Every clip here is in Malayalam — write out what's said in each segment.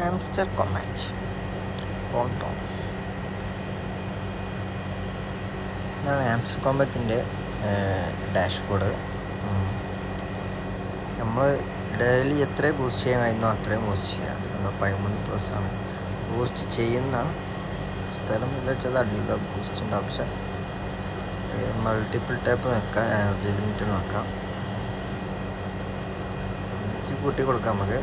Hamster Kombat auto. ഇതാണ് ഹാംസ്റ്റർ കോമ്പറ്റിൻ്റെ ഡാഷ്ബോർഡ്. നമ്മൾ ഡെയിലി എത്ര ബൂസ്റ്റ് ചെയ്യാൻ കഴിയുന്നോ അത്രയും ബൂസ്റ്റ് ചെയ്യാം. അത് 13+ ആണ്. ബൂസ്റ്റ് ചെയ്യുന്ന സ്ഥലം എന്ന് വെച്ചാൽ അടിയിലത്തെ ബൂസ്റ്റിൻ്റെ ഓപ്ഷൻ മൾട്ടിപ്പിൾ ടാപ്പ് നോക്കാം, എനർജി ലിമിറ്റ് നോക്കാം, കൂട്ടി കൊടുക്കാം. നമുക്ക്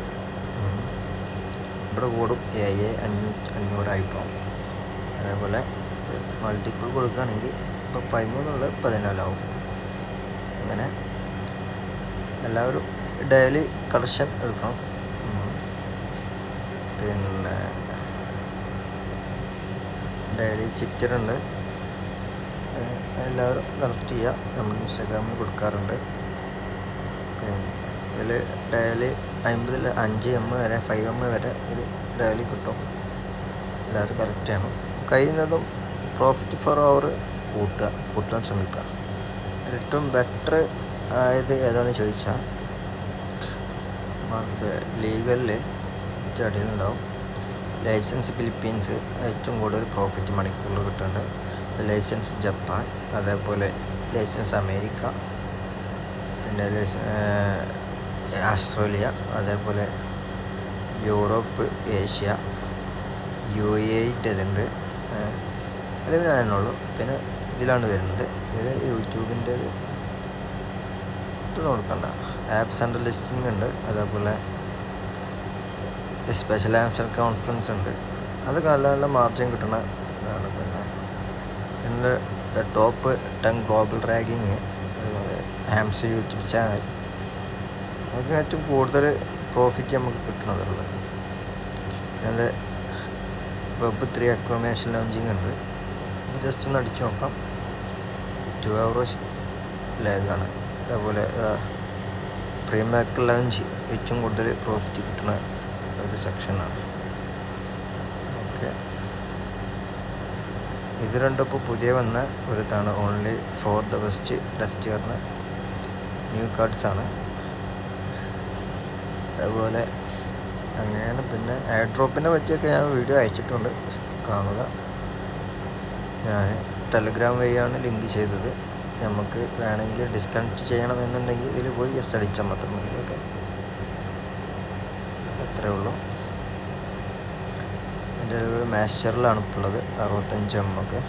ഇവിടെ കൂടും 7500 ആയിപ്പോവും. അതേപോലെ മൾട്ടിപ്പിൾ കൊടുക്കുകയാണെങ്കിൽ ഇപ്പോൾ 13 14 ആവും. അങ്ങനെ എല്ലാവരും ഡെയിലി കളക്ഷൻ എടുക്കണം. പിന്നെ ഡെയിലി ചിറ്ററുണ്ട്, എല്ലാവരും കളക്ട് ചെയ്യുക. നമ്മൾ ഇൻസ്റ്റാഗ്രാമിൽ കൊടുക്കാറുണ്ട്. പിന്നെ ഇതിൽ ഡെയിലി 5 M വരെ 5 M വരെ ഇത് ഡെയിലി കിട്ടും. എല്ലാവരും കളക്ട് ചെയ്യണം. കഴിയുന്നതും പ്രോഫിറ്റ് ഫോർ അവർ കൂട്ടാൻ ശ്രമിക്കുക. ഏറ്റവും ബെറ്റർ ആയത് ഏതാണെന്ന് ചോദിച്ചാൽ നമുക്ക് ലീഗലിൽ അടിയിലുണ്ടാവും. ലൈസൻസ് ഫിലിപ്പീൻസ് ഏറ്റവും കൂടുതൽ പ്രോഫിറ്റ് മണിക്കൂറിൽ കിട്ടുന്നുണ്ട്. ലൈസൻസ് ജപ്പാൻ, അതേപോലെ ലൈസൻസ് അമേരിക്ക, പിന്നെ ഓസ്ട്രേലിയ, അതേപോലെ യൂറോപ്പ്, ഏഷ്യ, UAE ഇതുണ്ട്. അതിൽ ഞാനുള്ളൂ. പിന്നെ ഇതിലാണ് വരുന്നത്. ഇതിൽ യൂട്യൂബിൻ്റെ ഇത് നോക്കണ്ട. ആപ്സ് ആൻഡ് ലിസ്റ്റിംഗ് ഉണ്ട്. അതേപോലെ സ്പെഷ്യൽ ആപ്സ് ആൻഡ് കോൺഫറൻസ് ഉണ്ട്. അതൊക്കെ നല്ല നല്ല മാർജിൻ കിട്ടുന്ന ഇതാണ്. പിന്നെ ദ ടോപ്പ് 10 ഗ്ലോബൽ റാങ്കിങ്, അതുപോലെ ഹാംസ് യൂട്യൂബ് ചാനൽ, അതൊക്കെ ഏറ്റവും കൂടുതൽ പ്രോഫിറ്റ് നമുക്ക് കിട്ടുന്നതുള്ളത്. പിന്നെ Web 3 അക്കോമഡേഷൻ ലോഞ്ചിങ് ഉണ്ട്. ജസ്റ്റ് ഒന്ന് അടിച്ചു നോക്കാം. 2 hours ലാഗാണ്. അതേപോലെ പ്രീമാക്ക് ലോഞ്ച് ഏറ്റവും കൂടുതൽ പ്രോഫിറ്റ് കിട്ടുന്ന ഒരു സെക്ഷനാണ്. ഓക്കെ, ഇത് രണ്ടും ഇപ്പോൾ പുതിയ വന്ന ഒരു ഇതാണ്. Only for the best left ഇയറിന് ന്യൂ കാർഡ്സാണ്. അതുപോലെ അങ്ങനെയാണ്. പിന്നെ എയർ ഡ്രോപ്പിനെ പറ്റിയൊക്കെ ഞാൻ വീഡിയോ അയച്ചിട്ടുണ്ട്, കാണുക. ഞാൻ ടെലഗ്രാം വഴിയാണ് ലിങ്ക് ചെയ്തത്. നമുക്ക് വേണമെങ്കിൽ ഡിസ്കണക്ട് ചെയ്യണമെന്നുണ്ടെങ്കിൽ ഇതിൽ പോയി ജസ്റ്റ് അടിച്ചാൽ മാത്രം മതി. ഓക്കെ, അത്രേ ഉള്ളൂ. എൻ്റെ ഒരു മാസ്റ്ററിലാണ് ഇപ്പോൾ ഉള്ളത് 65 M ഒക്കെ.